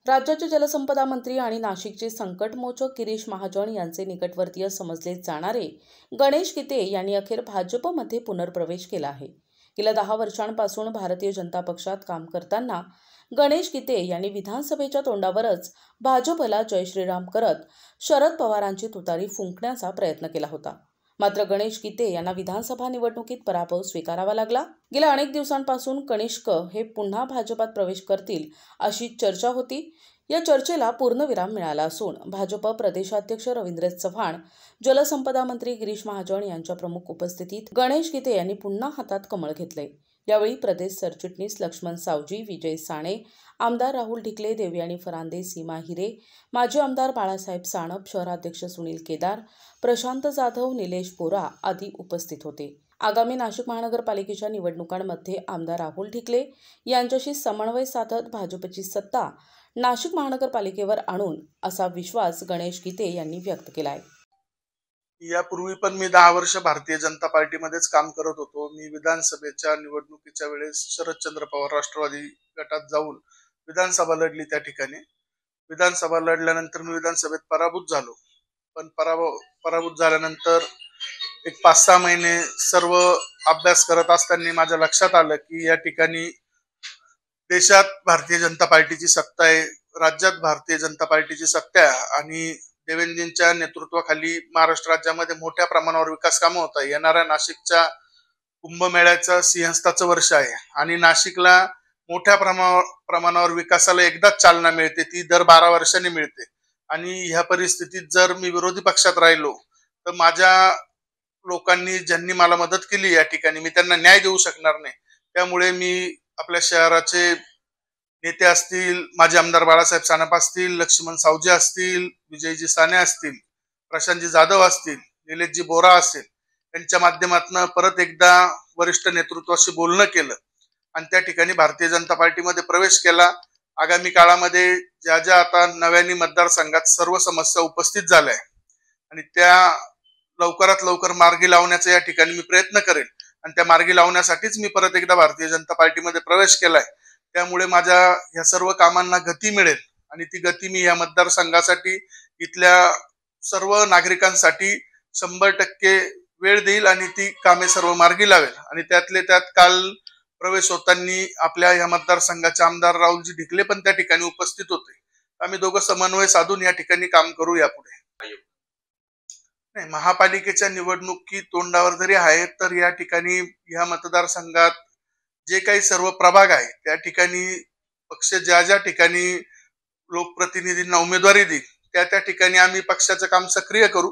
राज्याचे जलसंपदा मंत्री आणि नाशिकचे संकटमोचक गिरीश महाजन यांचे निकटवर्तीय समजले जाणारे गणेश गीते यांनी अखेर भाजपमध्ये पुनर्प्रवेश केला आहे। गेल्या 10 वर्षांपासून भारतीय जनता पक्षात काम करताना गणेश गीते यांनी विधानसभेच्या तोंडावरच भाजपला जय श्रीराम करत शरद पवारांची तुतारी फुंकण्याचा प्रयत्न केला होता। मात्र गणेश गीते यांना विधानसभा निवडणुकीत पराभव स्वीकारावा लागला। गेल्या अनेक दिवसांपासून कनिष्क हे पुन्हा भाजपात प्रवेश करतील अशी चर्चा होती। या चर्चेला पूर्णविराम मिळाला असून भाजप प्रदेशाध्यक्ष रवींद्र चव्हाण, जलसंपदा मंत्री गिरीश महाजन यांच्या प्रमुख उपस्थितीत गणेश गीते यांनी पुन्हा हातात कमळ घेतले। यावेळी प्रदेश सरचिटणीस लक्ष्मण सावजी, विजय साणे, आमदार राहुल ढिकले, देवयानी फरांदे, सीमा हिरे, माजी आमदार बाळासाहेब सानप, शहराध्यक्ष सुनील केदार, प्रशांत जाधव, निलेश बोरा आदी उपस्थित होते। आगामी नाशिक महानगरपालिकेच्या निवडणुकांमध्ये आमदार राहुल ढिकले यांच्याशी समन्वय साधत भाजपची सत्ता नाशिक महानगरपालिकेवर आणून असा विश्वास गणेश गीते यांनी व्यक्त केला आहे। यापूर्वी पण मी 10 वर्ष भारतीय जनता पार्टीमध्येच काम करत होतो। मी विधानसभेच्या निवडणुकीच्या वेळेस शरदचंद्र पवार राष्ट्रवादी गटात जाऊन विधानसभा लढली। त्या ठिकाणी विधानसभा लढल्यानंतर मी विधानसभेत पराभूत झालो। पण पराभूत झाल्यानंतर एक 5-6 महिने सर्व अभ्यास करत असताना माझ्या लक्षात आलं की या ठिकाणी देशात भारतीय जनता पार्टीची सत्ता आहे, राज्यात भारतीय जनता पार्टीची सत्ता आहे आणि देवेंद्रजींच्या नेतृत्वाखाली महाराष्ट्र राज्यामध्ये मोठ्या प्रमाणावर विकास कामं होत आहे। येणाऱ्या नाशिकच्या कुंभमेळ्याचं सिंहस्थाचं वर्ष आहे आणि नाशिकला मोठ्या प्रमाणावर विकासाला एकदाच चालना मिळते, ती दर 12 वर्षांनी मिळते। आणि ह्या परिस्थितीत जर मी विरोधी पक्षात राहिलो तर माझ्या लोकांनी ज्यांनी मला मदत केली या ठिकाणी मी त्यांना न्याय देऊ शकणार नाही। त्यामुळे मी आपल्या शहराचे नेते असतील, माजी आमदार बाळासाहेब सानप असतील, लक्ष्मण सावजी असतील, विजयजी साने असतील, प्रशांतजी जाधव असतील, निलेशजी बोरा असतील, यांच्या माध्यमातून परत एकदा वरिष्ठ नेतृत्वाशी बोलणं केलं आणि त्या ठिकाणी भारतीय जनता पार्टीमध्ये प्रवेश केला। आगामी काळामध्ये ज्या ज्या आता नव्याने मतदारसंघात सर्व समस्या उपस्थित झाल्या आणि त्या लवकरात लवकर मार्गी लावण्याचा या ठिकाणी मी प्रयत्न करेन आणि त्या मार्गी लावण्यासाठीच मी परत एकदा भारतीय जनता पार्टीमध्ये प्रवेश केलाय। त्यामुळे माझ्या या सर्व कामांना गती मिळेल आणि ती गती मी या मतदारसंघासाठी इथल्या सर्व नागरिकांसाठी 100% वेळ देईल आणि ती कामे सर्व मार्गी लावेल। आणि त्यातले त्यात काल प्रवेश होताना आपल्या या मतदारसंघाचे आमदार राहुलजी ढिकले पण त्या ठिकाणी उपस्थित होते। आम्ही दोघं समन्वय साधून या ठिकाणी काम करू यापुढे। नाही, महापालिकेच्या निवडणुकी तोंडावर जरी आहे तर या ठिकाणी या मतदारसंघात जे काही सर्व प्रभाग आहे त्या ठिकाणी पक्ष ज्या ठिकाणी लोकप्रतिनिधींना उमेदवारी देईल त्या ठिकाणी आम्ही पक्षाचं काम सक्रिय करू।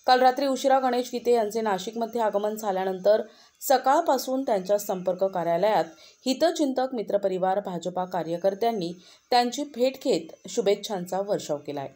काल रात्री उशिरा गणेश गीते यांचे नाशिकमध्ये आगमन झाल्यानंतर सकाळपासून त्यांच्या संपर्क कार्यालयात हितचिंतक, मित्रपरिवार, भाजपा कार्यकर्त्यांनी त्यांची भेट घेत शुभेच्छांचा वर्षाव केलाय।